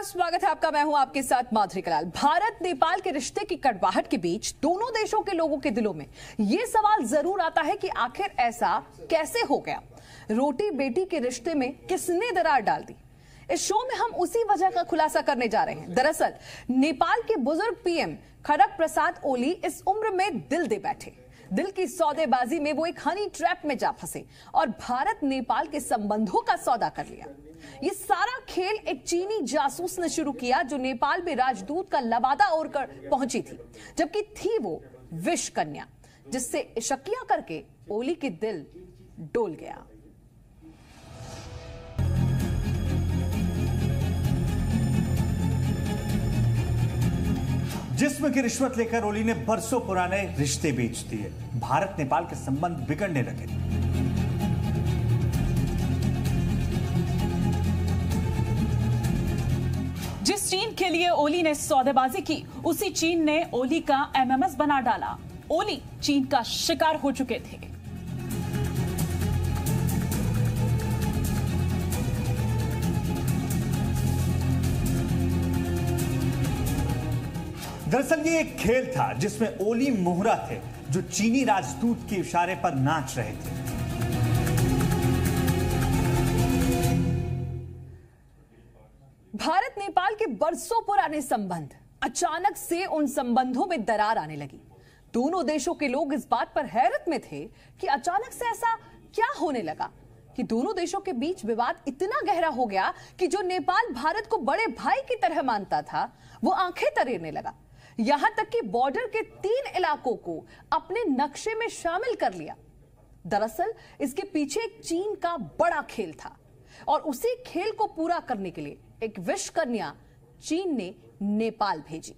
नमस्कार, स्वागत है आपका। मैं हूं आपके साथ माधुरी कलाल। भारत नेपाल के रिश्ते की कड़वाहट के बीच दोनों देशों के लोगों के दिलों में यह सवाल जरूर आता है कि आखिर ऐसा कैसे हो गया। रोटी बेटी के रिश्ते में किसने दरार डाल दी? इस शो में हम उसी वजह का खुलासा करने जा रहे हैं। दरअसल नेपाल के बुजुर्ग पीएम खड़ग प्रसाद ओली इस उम्र में दिल दे बैठे। दिल की सौदेबाजी में वो एक हनी ट्रैप में जा फंसे और भारत नेपाल के संबंधों का सौदा कर लिया। ये सारा खेल एक चीनी जासूस ने शुरू किया जो नेपाल में राजदूत का लवादा ओढ़ कर पहुंची थी, जबकि थी वो विष कन्या, जिससे इशकिया करके ओली के दिल डोल गया। जिस्म की रिश्वत लेकर ओली ने बरसों पुराने रिश्ते बेच दिए। भारत नेपाल के संबंध बिगड़ने लगे। जिस चीन के लिए ओली ने सौदेबाजी की, उसी चीन ने ओली का एमएमएस बना डाला। ओली चीन का शिकार हो चुके थे। दरअसल ये एक खेल था जिसमें ओली मोहरा थे जो चीनी राजदूत के इशारे पर नाच रहे थे। भारत नेपाल के बरसों पुराने संबंध, अचानक से उन संबंधों में दरार आने लगी। दोनों देशों के लोग इस बात पर हैरत में थे कि अचानक से ऐसा क्या होने लगा कि दोनों देशों के बीच विवाद इतना गहरा हो गया कि जो नेपाल भारत को बड़े भाई की तरह मानता था वो आंखें तरेरने लगा। यहां तक कि बॉर्डर के 3 इलाकों को अपने नक्शे में शामिल कर लिया। दरअसल इसके पीछे एक चीन का बड़ा खेल था और उसी खेल को पूरा करने के लिए एक विष कन्या चीन ने नेपाल भेजी।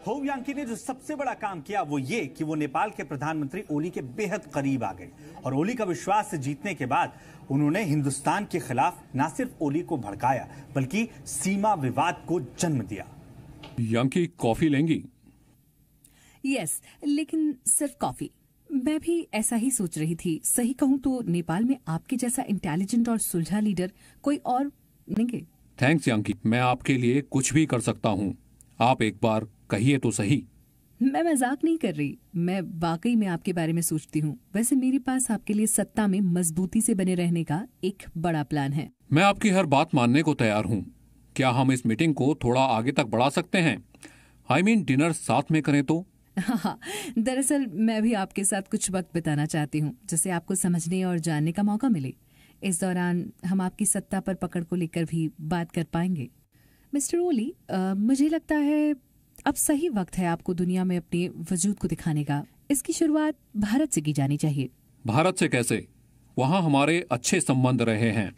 होउ यांकी ने जो सबसे बड़ा काम किया वो ये कि वो नेपाल के प्रधानमंत्री ओली के बेहद करीब आ गए और ओली का विश्वास जीतने के बाद उन्होंने हिंदुस्तान के खिलाफ न सिर्फ ओली को भड़काया बल्कि सीमा विवाद को जन्म दिया। यांकी कॉफी लेंगी? यस, लेकिन सिर्फ कॉफी। मैं भी ऐसा ही सोच रही थी। सही कहूँ तो नेपाल में आपके जैसा इंटेलिजेंट और सुलझा लीडर कोई और नहीं। थैंक्स यांकी, मैं आपके लिए कुछ भी कर सकता हूँ। आप एक बार कहिए तो सही। मैं मजाक नहीं कर रही, मैं वाकई में आपके बारे में सोचती हूँ। वैसे मेरे पास आपके लिए सत्ता में मजबूती से बने रहने का एक बड़ा प्लान है। मैं आपकी हर बात मानने को तैयार हूँ। क्या हम इस मीटिंग को थोड़ा आगे तक बढ़ा सकते हैं? I mean, डिनर साथ में करें तो? हाँ, दरअसल मैं भी आपके साथ कुछ वक्त बिताना चाहती हूँ जिससे आपको समझने और जानने का मौका मिले। इस दौरान हम आपकी सत्ता पर पकड़ को लेकर भी बात कर पाएंगे। मिस्टर ओली, मुझे लगता है अब सही वक्त है आपको दुनिया में अपने वजूद को दिखाने का। इसकी शुरुआत भारत से की जानी चाहिए। भारत से कैसे? वहाँ हमारे अच्छे संबंध रहे हैं।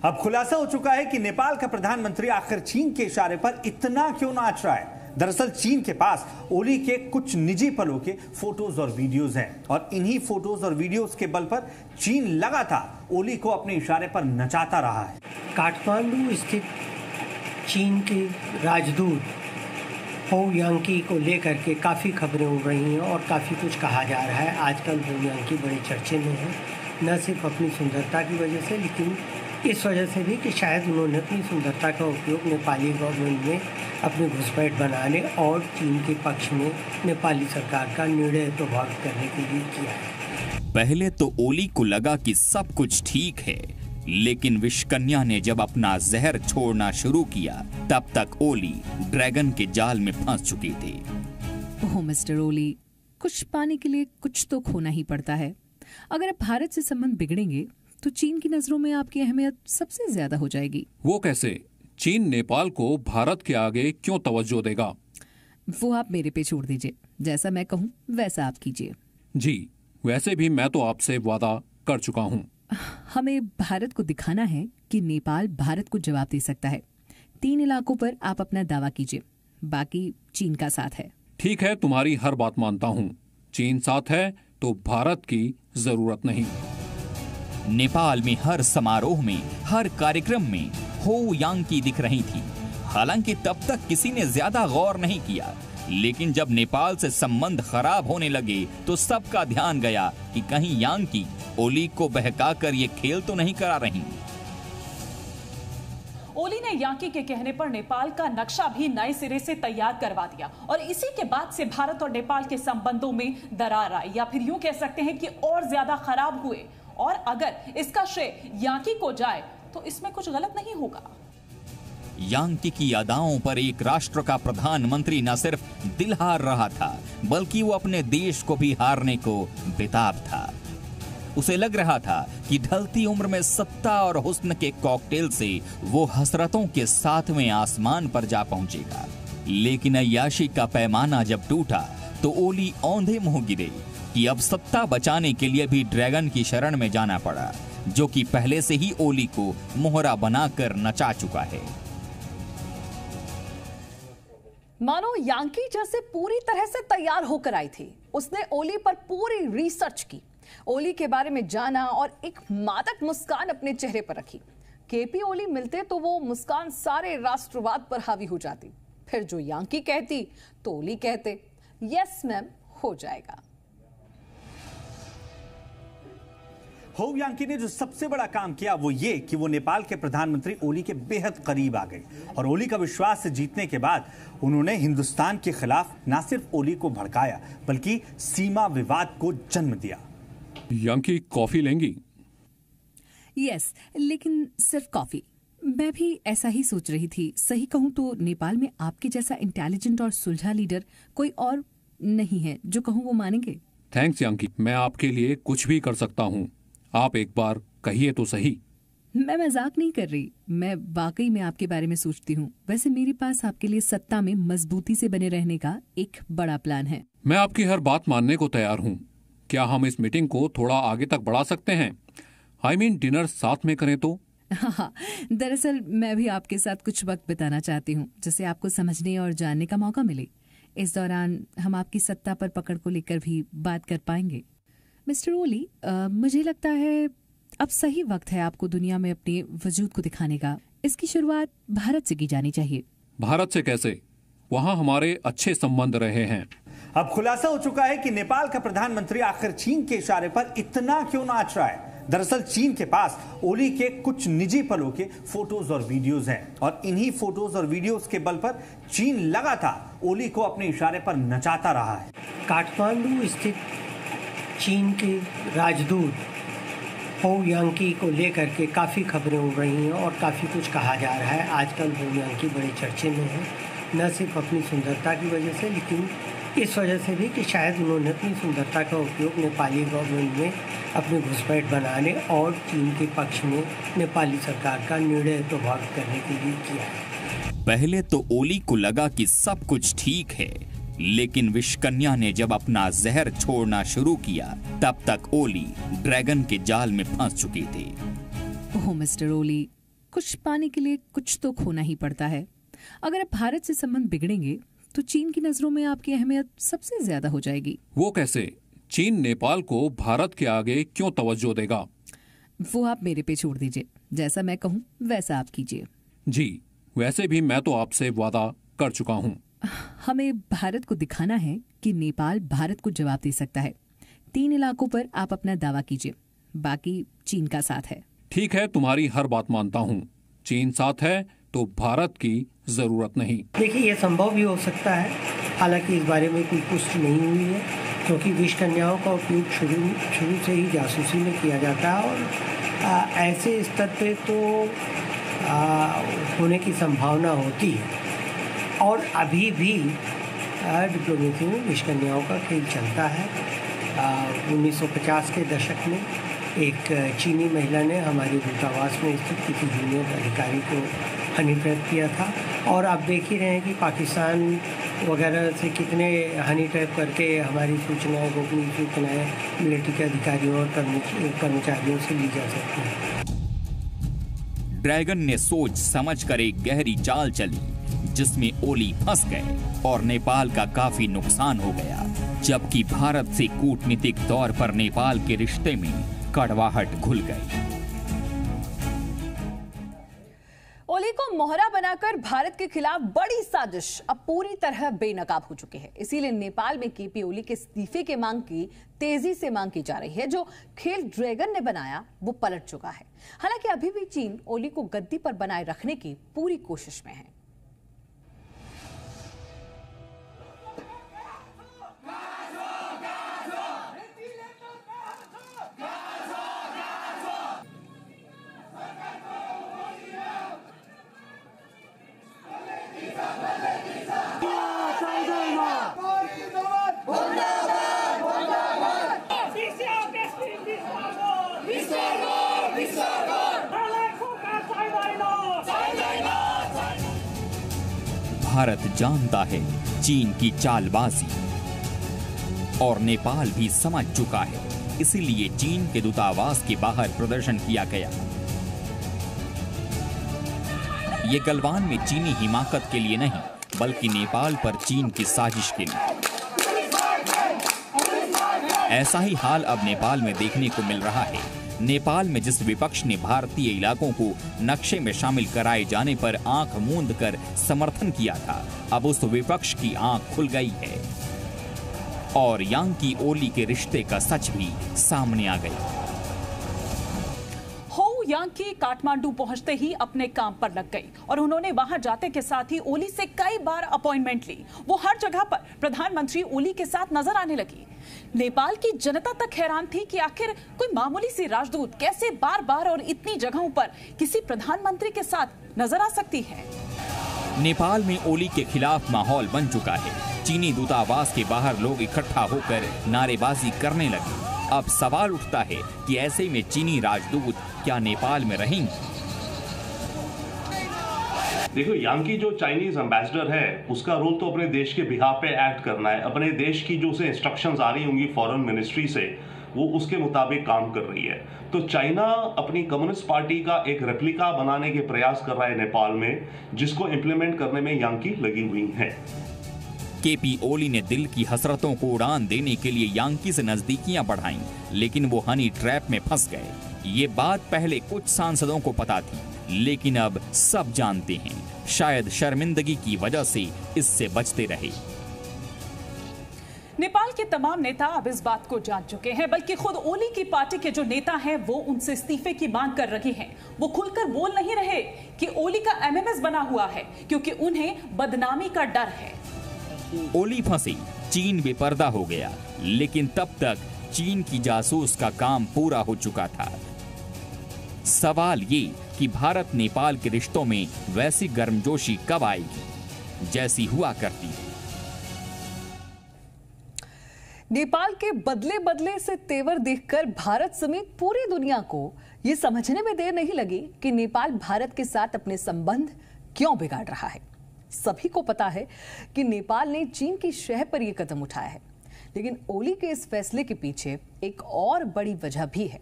अब खुलासा हो चुका है कि नेपाल का प्रधानमंत्री आखिर चीन के इशारे पर इतना क्यों नाच रहा है। दरअसल चीन के पास ओली के कुछ निजी पलों के फोटोज और वीडियोज हैं और इन्हीं फोटोज और वीडियोज के बल पर चीन लगातार ओली को अपने इशारे पर नचाता रहा है। काठमांडू स्थित चीन के राजदूत होउ यांकी को लेकर के काफ़ी खबरें उड़ रही हैं और काफ़ी कुछ कहा जा रहा है। आजकल होउ यांकी बड़े चर्चे में है, न सिर्फ अपनी सुंदरता की वजह से लेकिन इस वजह से भी कि शायद उन्होंने अपनी सुंदरता का उपयोग नेपाली गवर्नमेंट में अपनी घुसपैठ बनाने और चीन के पक्ष में नेपाली सरकार का निर्णय प्रभावित करने के लिए किया है। पहले तो ओली को लगा कि सब कुछ ठीक है, लेकिन विषकन्या ने जब अपना जहर छोड़ना शुरू किया तब तक ओली ड्रैगन के जाल में फंस चुके थे। ओह मिस्टर ओली, कुछ पाने के लिए कुछ तो खोना ही पड़ता है। अगर आप भारत से संबंध बिगड़ेंगे तो चीन की नजरों में आपकी अहमियत सबसे ज्यादा हो जाएगी। वो कैसे? चीन नेपाल को भारत के आगे क्यों तवज्जो देगा? वो आप मेरे पे छोड़ दीजिए। जैसा मैं कहूँ वैसा आप कीजिए। जी, वैसे भी मैं तो आपसे वादा कर चुका हूँ। हमें भारत को दिखाना है कि नेपाल भारत को जवाब दे सकता है। 3 इलाकों पर आप अपना दावा कीजिए, बाकी चीन का साथ है। ठीक है, तुम्हारी हर बात मानता हूँ। चीन साथ है तो भारत की जरूरत नहीं। नेपाल में हर समारोह में, हर कार्यक्रम में होउ यांकी दिख रही थी। हालांकि तब तक किसी ने ज्यादा गौर नहीं किया, लेकिन जब नेपाल से संबंध खराब होने लगे तो सबका ध्यान गया कि कहीं यांकी ओली को बहकाकर ये खेल तो नहीं करा रही। यांकी के कहने पर नेपाल का नक्शा भी नए सिरे से तैयार करवा दिया और इसी के बाद से भारत और नेपाल के संबंधों में दरार आई, या फिर यूं कह सकते हैं कि और ज्यादा खराब हुए। और अगर इसका श्रेय यांकी को जाए तो इसमें कुछ गलत नहीं होगा। यांकी की अदाओं पर एक राष्ट्र का प्रधानमंत्री न सिर्फ दिल हार रहा था, बल्कि वो अपने देश को भी हारने को बेताब था। उसे लग रहा था कि ढलती उम्र में सत्ता और हुस्न के कॉकटेल से वो हसरतों के 7वें आसमान पर जा पहुंचेगा। लेकिन अय्याशी का पैमाना जब टूटा तो ओली औंधे मुंह गिरे कि अब सत्ता बचाने के लिए भी ड्रैगन की शरण में जाना पड़ा, जो कि पहले से ही ओली को मोहरा बनाकर नचा चुका है। मानो यांकी जैसे पूरी तरह से तैयार होकर आई थी। उसने ओली पर पूरी रिसर्च की, ओली के बारे में जाना और एक मादक मुस्कान अपने चेहरे पर रखी। केपी ओली मिलते तो वो मुस्कान सारे राष्ट्रवाद पर हावी हो जाती। फिर जो यांकी कहती तो ओली कहते यस मैम हो जाएगा। हो यांकी ने जो सबसे बड़ा काम किया वो ये कि वो नेपाल के प्रधानमंत्री ओली के बेहद करीब आ गए और ओली का विश्वास जीतने के बाद उन्होंने हिंदुस्तान के खिलाफ न सिर्फ ओली को भड़काया बल्कि सीमा विवाद को जन्म दिया। यांकी कॉफी लेंगी? यस, लेकिन सिर्फ कॉफी। मैं भी ऐसा ही सोच रही थी। सही कहूं तो नेपाल में आपके जैसा इंटेलिजेंट और सुलझा लीडर कोई और नहीं है। जो कहूं वो मानेंगे। थैंक्स यांकी, मैं आपके लिए कुछ भी कर सकता हूँ। आप एक बार कहिए तो सही। मैं मजाक नहीं कर रही, मैं वाकई में आपके बारे में सोचती हूँ। वैसे मेरे पास आपके लिए सत्ता में मजबूती से बने रहने का एक बड़ा प्लान है। मैं आपकी हर बात मानने को तैयार हूँ। क्या हम इस मीटिंग को थोड़ा आगे तक बढ़ा सकते हैं? I mean, डिनर साथ में करें तो? हाँ, दरअसल मैं भी आपके साथ कुछ वक्त बिताना चाहती हूँ, जिससे आपको समझने और जानने का मौका मिले। इस दौरान हम आपकी सत्ता पर पकड़ को लेकर भी बात कर पाएंगे। मिस्टर ओली, मुझे लगता है अब सही वक्त है आपको दुनिया में अपने वजूद को दिखाने का। इसकी शुरुआत भारत से की जानी चाहिए। भारत से कैसे? वहाँ हमारे अच्छे संबंध रहे हैं। अब खुलासा हो चुका है कि नेपाल का प्रधानमंत्री आखिर चीन के इशारे पर इतना क्यों नाच रहा है। दरअसल चीन के पास ओली के कुछ निजी पलों के फोटोज और वीडियोज हैं और इन्हीं फोटोज और वीडियोज के बल पर चीन लगातार ओली को अपने इशारे पर नचाता रहा है। काठमांडू स्थित चीन के राजदूत हो यांकी को लेकर के काफ़ी खबरें उड़ रही हैं और काफ़ी कुछ कहा जा रहा है। आजकल हो यांकी बड़े चर्चे में है, न सिर्फ अपनी सुंदरता की वजह से, लेकिन इस वजह से भी कि शायद उन्होंने अपनी सुंदरता का उपयोग नेपाली गवर्नमेंट में अपनी घुसपैठ बनाने और चीन के पक्ष में नेपाली सरकार का निर्णय प्रभावित करने के लिए किया है। पहले तो ओली को लगा कि सब कुछ ठीक है, लेकिन विषकन्या ने जब अपना जहर छोड़ना शुरू किया तब तक ओली ड्रैगन के जाल में फंस चुके थे। ओह मिस्टर ओली, कुछ पाने के लिए कुछ तो खोना ही पड़ता है। अगर आप भारत से संबंध बिगड़ेंगे तो चीन की नजरों में आपकी अहमियत सबसे ज्यादा हो जाएगी। वो कैसे? चीन नेपाल को भारत के आगे क्यों तवज्जो देगा? वो आप मेरे पे छोड़ दीजिए। जैसा मैं कहूँ वैसा आप कीजिए। जी, वैसे भी मैं तो आपसे वादा कर चुका हूँ। हमें भारत को दिखाना है कि नेपाल भारत को जवाब दे सकता है। 3 इलाकों पर आप अपना दावा कीजिए, बाकी चीन का साथ है। ठीक है, तुम्हारी हर बात मानता हूँ। चीन साथ है तो भारत की जरूरत नहीं। देखिए, यह संभव भी हो सकता है, हालांकि इस बारे में कोई पुष्टि नहीं हुई है, क्योंकि विष कन्याओं का उपयोग शुरू से ही जासूसी में किया जाता है और ऐसे स्तर पे तो होने की संभावना होती है। और अभी भी डिप्लोमेसी में विष कन्याओं का खेल चलता है। 1950 के दशक में एक चीनी महिला ने हमारे दूतावास में स्थित किसी जूनियर अधिकारी को हनी ट्रैप किया था और आप देख ही रहे हैं कि पाकिस्तान वगैरह से कितने हनी ट्रैप करके हमारी सूचनाएं, गोपनीय सूचनाएं मिलिट्री के अधिकारियों और कर्मचारियों से ली जा सकती हैं। ड्रैगन ने सोच समझकर एक गहरी चाल चली, जिसमें ओली फंस गए और नेपाल का काफी नुकसान हो गया, जबकि भारत से कूटनीतिक तौर पर नेपाल के रिश्ते में कड़वाहट घुल गई। ओली को मोहरा बनाकर भारत के खिलाफ बड़ी साजिश अब पूरी तरह बेनकाब हो चुकी है। इसीलिए नेपाल में केपी ओली के इस्तीफे की मांग की तेजी से मांग की जा रही है। जो खेल ड्रैगन ने बनाया वो पलट चुका है। हालांकि अभी भी चीन ओली को गद्दी पर बनाए रखने की पूरी कोशिश में है। भारत जानता है चीन की चालबाजी और नेपाल भी समझ चुका है, इसीलिए चीन के दूतावास के बाहर प्रदर्शन किया गया। ये गलवान में चीनी हिमाकत के लिए नहीं, बल्कि नेपाल पर चीन की साजिश के लिए। ऐसा ही हाल अब नेपाल में देखने को मिल रहा है। नेपाल में जिस विपक्ष ने भारतीय इलाकों को नक्शे में शामिल कराए जाने पर आंख मूंद कर समर्थन किया था, अब उस विपक्ष की आंख खुल गई है और यांकी ओली के रिश्ते का सच भी सामने आ गया। यांकी काठमांडू पहुंचते ही अपने काम पर लग गई और उन्होंने वहां जाते के साथ ही ओली से कई बार अपॉइंटमेंट ली। वो हर जगह पर प्रधानमंत्री ओली के साथ नजर आने लगी। नेपाल की जनता तक हैरान थी कि आखिर कोई मामूली सी राजदूत कैसे बार बार और इतनी जगहों पर किसी प्रधानमंत्री के साथ नजर आ सकती है। नेपाल में ओली के खिलाफ माहौल बन चुका है। चीनी दूतावास के बाहर लोग इकट्ठा होकर नारेबाजी करने लगे। अब सवाल उठता है कि ऐसे में चीनी राजदूत क्या नेपाल में रहेंगे? देखो, यांकी जो चाइनीज एम्बेसडर है उसका रोल तो अपने देश के बिहाफ पे एक्ट करना है। अपने देश की जो उसे इंस्ट्रक्शंस आ रही होंगी फॉरेन मिनिस्ट्री से, वो उसके मुताबिक काम कर रही है। तो चाइना अपनी कम्युनिस्ट पार्टी का एक रेप्लिका बनाने के प्रयास कर रहा है नेपाल में, जिसको इम्प्लीमेंट करने में यांकी लगी हुई है। केपी ओली ने दिल की हसरतों को उड़ान देने के लिए यांकी से नजदीकियां बढ़ाईं, लेकिन वो हनी ट्रैप में फंस गए। ये बात पहले कुछ सांसदों को पता थी, लेकिन अब सब जानते हैं। शायद शर्मिंदगी की वजह से इससे बचते रहे। नेपाल के तमाम नेता अब इस बात को जान चुके हैं, बल्कि खुद ओली की पार्टी के जो नेता हैं वो उनसे इस्तीफे की मांग कर रहे हैं। वो खुलकर बोल नहीं रहे कि ओली का एमएमएस बना हुआ है, क्योंकि उन्हें बदनामी का डर है। ओली फंसे, चीन बेपर्दा हो गया, लेकिन तब तक चीन की जासूस का काम पूरा हो चुका था। सवाल ये कि भारत नेपाल के रिश्तों में वैसी गर्मजोशी कब आएगी जैसी हुआ करती है। नेपाल के बदले बदले से तेवर देखकर भारत समेत पूरी दुनिया को यह समझने में देर नहीं लगी कि नेपाल भारत के साथ अपने संबंध क्यों बिगाड़ रहा है। सभी को पता है कि नेपाल ने चीन की शह पर यह कदम उठाया है, लेकिन ओली के इस फैसले के पीछे एक और बड़ी वजह भी है,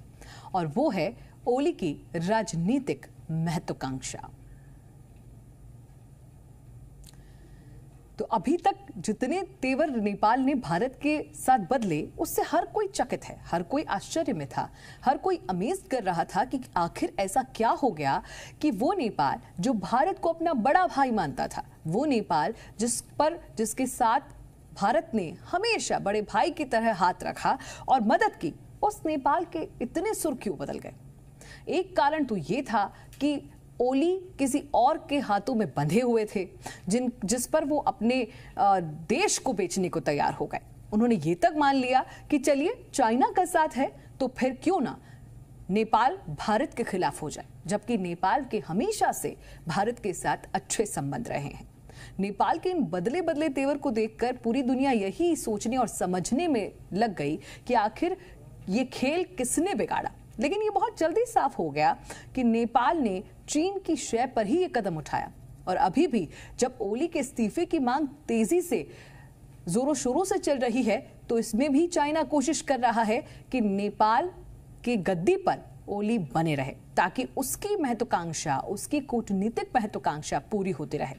और वो है ओली की राजनीतिक महत्वाकांक्षा। तो अभी तक जितने तेवर नेपाल ने भारत के साथ बदले, उससे हर कोई चकित है, हर कोई आश्चर्य में था, हर कोई अमेज़ कर रहा था कि आखिर ऐसा क्या हो गया कि वो नेपाल जो भारत को अपना बड़ा भाई मानता था, वो नेपाल जिसके साथ भारत ने हमेशा बड़े भाई की तरह हाथ रखा और मदद की, उस नेपाल के इतने सुर क्यों बदल गए। एक कारण तो ये था कि ओली किसी और के हाथों में बंधे हुए थे, जिस पर वो अपने देश को बेचने को तैयार हो गए। उन्होंने ये तक मान लिया कि चलिए चाइना का साथ है तो फिर क्यों ना नेपाल भारत के खिलाफ हो जाए, जबकि नेपाल के हमेशा से भारत के साथ अच्छे संबंध रहे हैं। नेपाल के इन बदले बदले तेवर को देखकर पूरी दुनिया यही सोचने और समझने में लग गई कि आखिर ये खेल किसने बिगाड़ा। लेकिन ये बहुत जल्दी साफ हो गया कि नेपाल ने चीन की शय पर ही ये कदम उठाया, और अभी भी जब ओली के इस्तीफे की मांग तेजी से जोरों शोरों से चल रही है, तो इसमें भी चाइना कोशिश कर रहा है कि नेपाल के गद्दी पर ओली बने रहे, ताकि उसकी महत्वाकांक्षा, उसकी कूटनीतिक महत्वाकांक्षा पूरी होती रहे।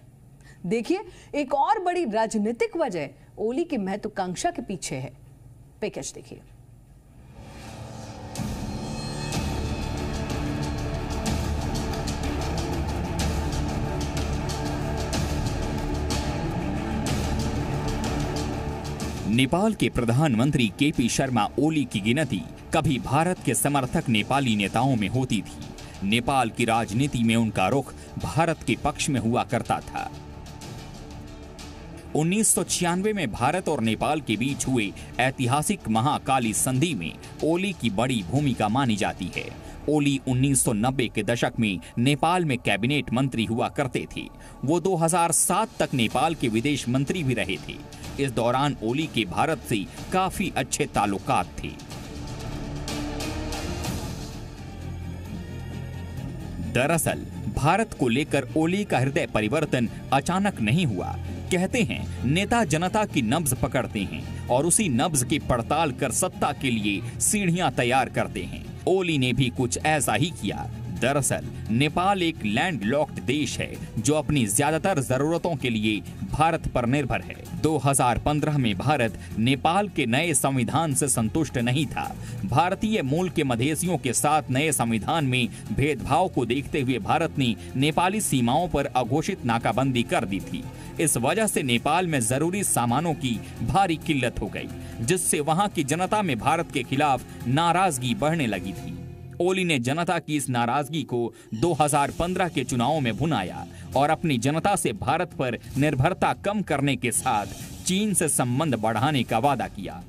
देखिए, एक और बड़ी राजनीतिक वजह ओली की महत्वाकांक्षा के पीछे है। पैकेज देखिए। नेपाल के प्रधानमंत्री केपी शर्मा ओली की गिनती कभी भारत के समर्थक नेपाली नेताओं में होती थी। नेपाल की राजनीति में उनका रुख भारत के पक्ष में हुआ करता था। 1996 में भारत और नेपाल के बीच हुए ऐतिहासिक महाकाली संधि में ओली की बड़ी भूमिका मानी जाती है। ओली 1990 के दशक में नेपाल में कैबिनेट मंत्री हुआ करते थे। वो 2007 तक नेपाल के विदेश मंत्री भी रहे थे। इस दौरान ओली के भारत से काफी अच्छे ताल्लुकात थे। दरअसल भारत को लेकर ओली का हृदय परिवर्तन अचानक नहीं हुआ। कहते हैं नेता जनता की नब्ज पकड़ते हैं और उसी नब्ज की पड़ताल कर सत्ता के लिए सीढ़ियां तैयार करते हैं। ओली ने भी कुछ ऐसा ही किया। दरअसल नेपाल एक लैंडलॉक्ड देश है जो अपनी ज्यादातर जरूरतों के लिए भारत पर निर्भर है। 2015 में भारत नेपाल के नए संविधान से संतुष्ट नहीं था। भारतीय मूल के मधेसियों के साथ नए संविधान में भेदभाव को देखते हुए भारत ने नेपाली सीमाओं पर अघोषित नाकाबंदी कर दी थी। इस वजह से नेपाल में जरूरी सामानों की भारी किल्लत हो गई, जिससे वहां की जनता में भारत के खिलाफ नाराजगी बढ़ने लगी थी। ओली ने जनता की इस नाराजगी को 2015 के चुनावों में भुनाया और अपनी जनता से भारत पर निर्भरता कम करने के साथ चीन से संबंध बढ़ाने का वादा किया।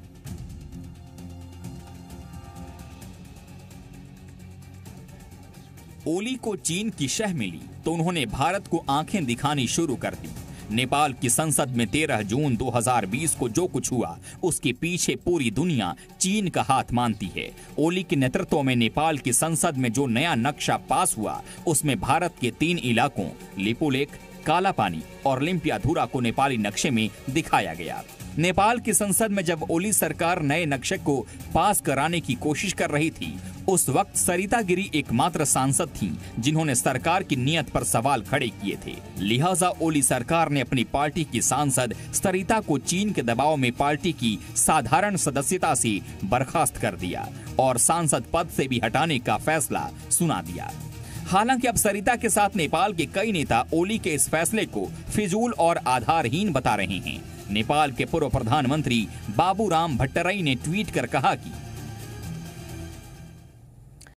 ओली को चीन की शह मिली तो उन्होंने भारत को आंखें दिखानी शुरू कर दी। नेपाल की संसद में 13 जून 2020 को जो कुछ हुआ उसके पीछे पूरी दुनिया चीन का हाथ मानती है। ओली के नेतृत्व में नेपाल की संसद में जो नया नक्शा पास हुआ उसमें भारत के 3 इलाकों लिपुलेख, कालापानी और लिम्पियाधुरा को नेपाली नक्शे में दिखाया गया। नेपाल की संसद में जब ओली सरकार नए नक्शे को पास कराने की कोशिश कर रही थी उस वक्त सरिता गिरी एकमात्र सांसद थीं जिन्होंने सरकार की नीयत पर सवाल खड़े किए थे। लिहाजा ओली सरकार ने अपनी पार्टी की सांसद सरिता को चीन के दबाव में पार्टी की साधारण सदस्यता से बर्खास्त कर दिया और सांसद पद से भी हटाने का फैसला सुना दिया। हालांकि अब सरिता के साथ नेपाल के कई नेता ओली के इस फैसले को फिजूल और आधारहीन बता रहे हैं। नेपाल के पूर्व प्रधानमंत्री बाबूराम भट्टराई ने ट्वीट कर कहा कि